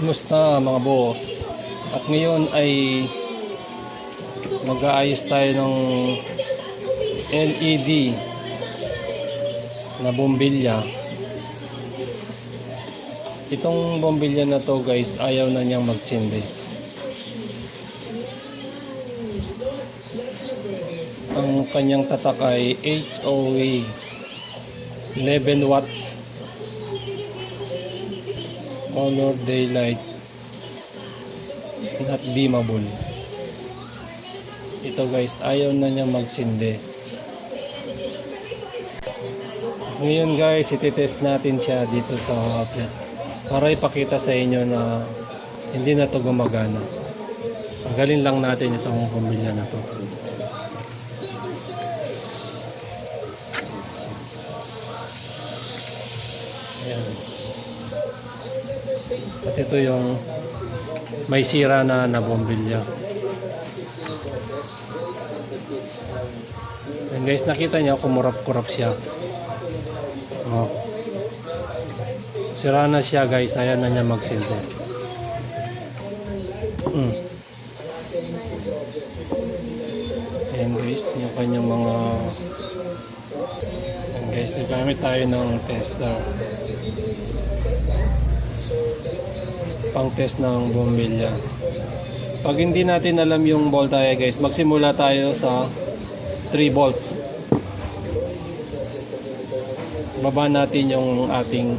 Kumusta mga boss? At ngayon ay mag-aayos tayo ng LED na bombilya. Itong bombilya na to guys, ayaw na niyang magsindi. Ang kanyang tatak ay HOA 11 watts color daylight, not dimmable. Ito guys, ayaw na niya magsindi. Ngayon guys, ititest natin siya dito sa outlet para ipakita sa inyo na hindi na to gumagana. Tanggalin lang natin itong bombilya na to. Ayan. At ito yung may sira na bombilya. And guys, nakita niyo kumurap-kurap siya. Oh. Sira na siya guys, ayaw na niya magsilbi. Ayan guys, yung kanyang mga... Ayan guys, nagamit tayo ng tester. Pang test ng bombilya. Pag hindi natin alam yung voltahe guys, magsimula tayo sa 3 volts. Baba natin yung ating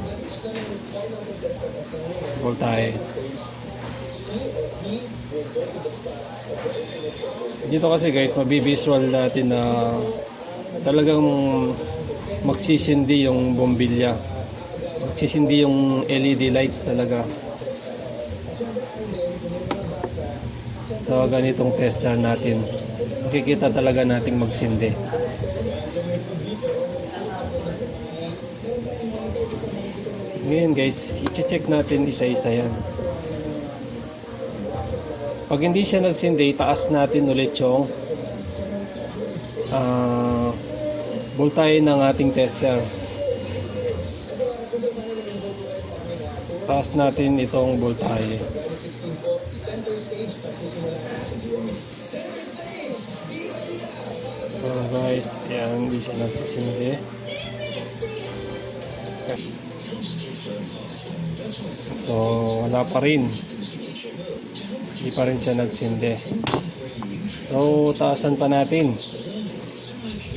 voltahe. Dito kasi guys, mabivisual natin na talagang magsisindi yung bombilya. Magsisindi yung LED lights talaga. So ganitong tester natin, makikita talaga nating magsindi. Ngayon guys, i-check natin isa-isa yan. Pag hindi siya nagsindi, taas natin ulit yung voltahe ng ating tester. Taas natin itong voltahe. So guys, yan, hindi siya nagsisindi. So wala pa rin. Hindi pa rin siya nagsindi. So taasan pa natin.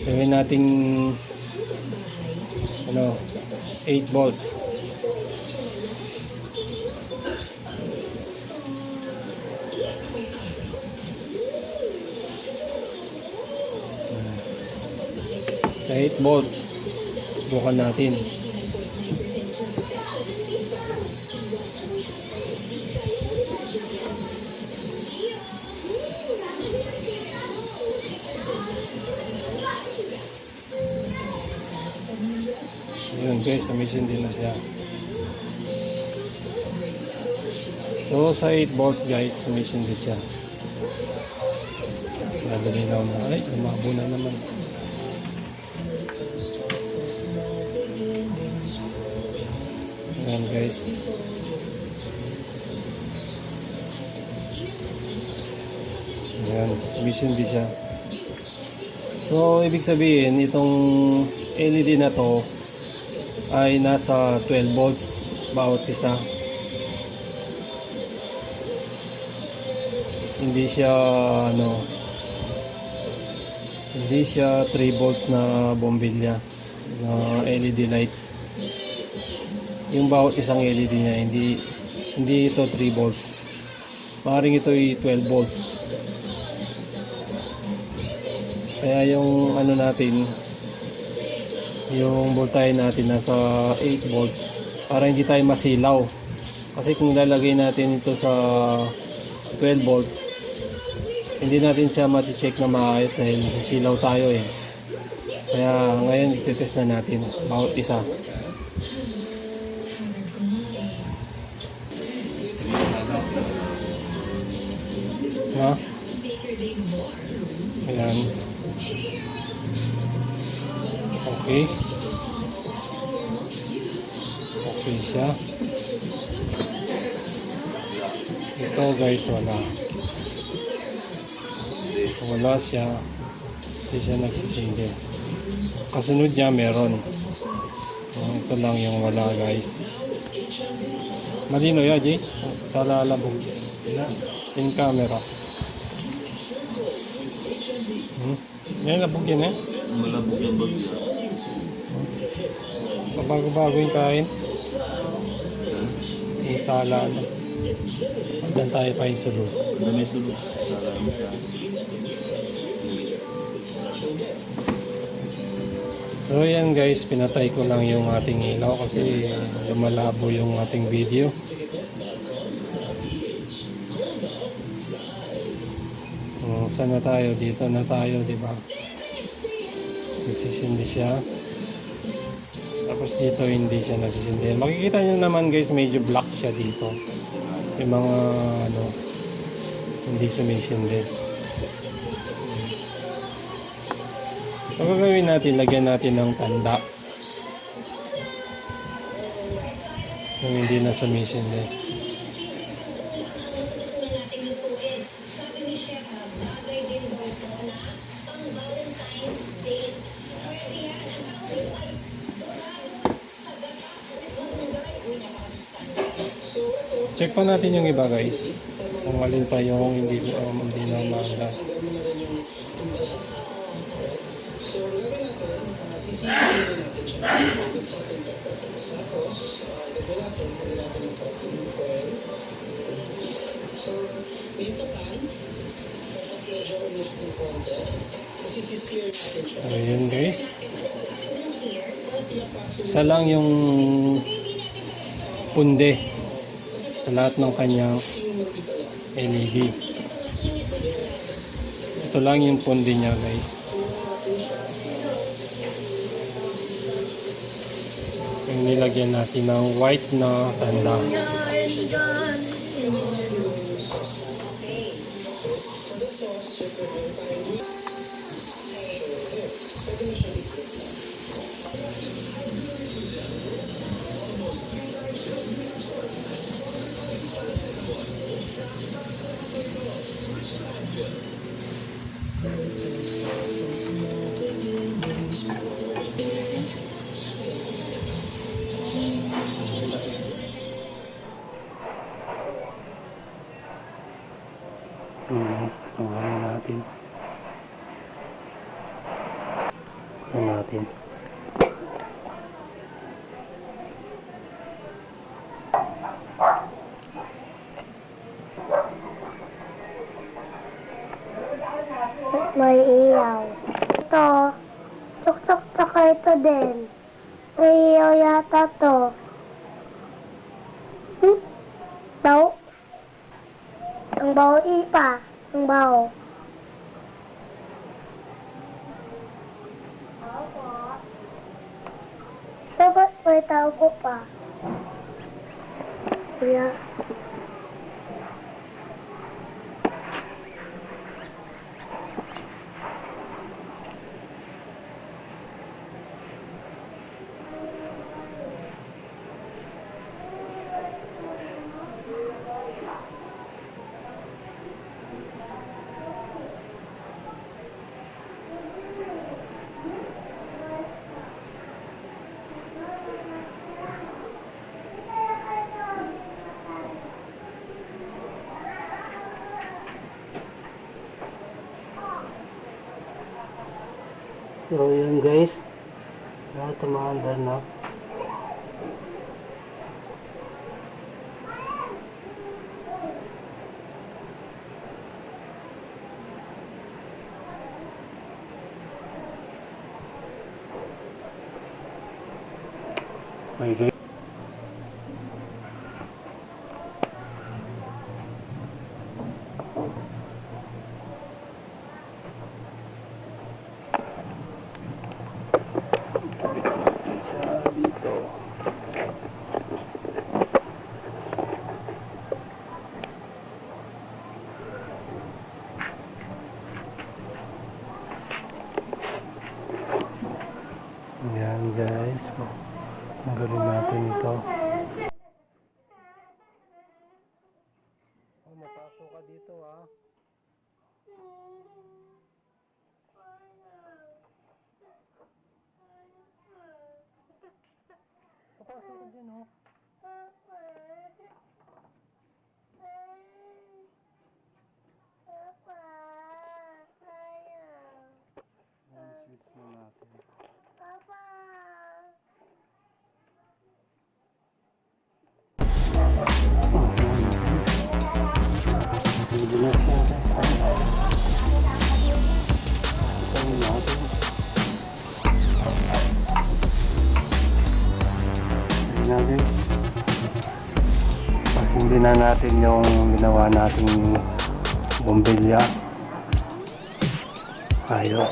Gawin nating 8 volts. Sa 8 volts, bukan natin. Yun guys, sumisin din na siya. So sa 8 volt guys, sumisin din siya. Nadalinaw na. Ay, lumabo na naman. Ayan guys. Ayan, sumisindi siya. So ibig sabihin, itong LED na to ay nasa 12 volts bawat isa. Hindi siya hindi siya 3 volts na bombilya na LED lights. Yung bawat isang LED niya, hindi ito 3 volts. Maaaring ito ay 12 volts. Kaya yung natin, yung voltahe natin nasa 8 volts para hindi tayo masilaw. Kasi kung lalagay natin ito sa 12 volts, hindi natin siya mati-check na maayos dahil sisilaw tayo eh. Kaya ngayon i-test na natin bawat isa. Ha? Ayan. Okay. Okay siya. ito guys, wala siya, hindi siya nagsisindi. Kasunod niya meron. Ito lang yung wala guys. Malino ya Jay, sa lalabog in camera. Yan labog yan eh. Malabog yung bag. Bago-bago yung kain. Yung sala na. Hanggang tayo pa yung sulod. Dami sulod. Salamat sa So yan guys, pinatay ko lang yung ating ilaw kasi lumalabo yung ating video. Saan na tayo? Dito na tayo, di ba? Nagsisindi siya. Tapos dito hindi siya nagsisindi. Makikita nyo naman guys, medyo black siya dito. Yung mga ano, hindi sumisindi. So gagawin natin, lagyan natin ng tanda. Yung hindi na sumisindi. Check pa natin yung iba guys. Kung alin pa yung hindi na umaanda. Ayan guys. Isa lang yung punde sa lahat ng kanyang LED. Ito lang yung punde niya guys. Yung nilagyan natin ng white na tanda. Tungalan natin. May ilaw. Ito. Tuk-tuk tsaka ito din. May ilaw yata to. Baw. Ang baw ipa. Ang baw. Dapat may tao ko pa. Kuya. So yun guys, lahat tumaanda na. Okay guys. Yan guys, magaling natin ito. mapasok ka dito ha. Papasok ka dyan oh. Papa. Papa. Ayaw. Ayan, switch na natin. Papa. Sigilas natin. Ito natin. Ayun natin. Hindi na natin yung ginawa nating bombilya. Ayaw.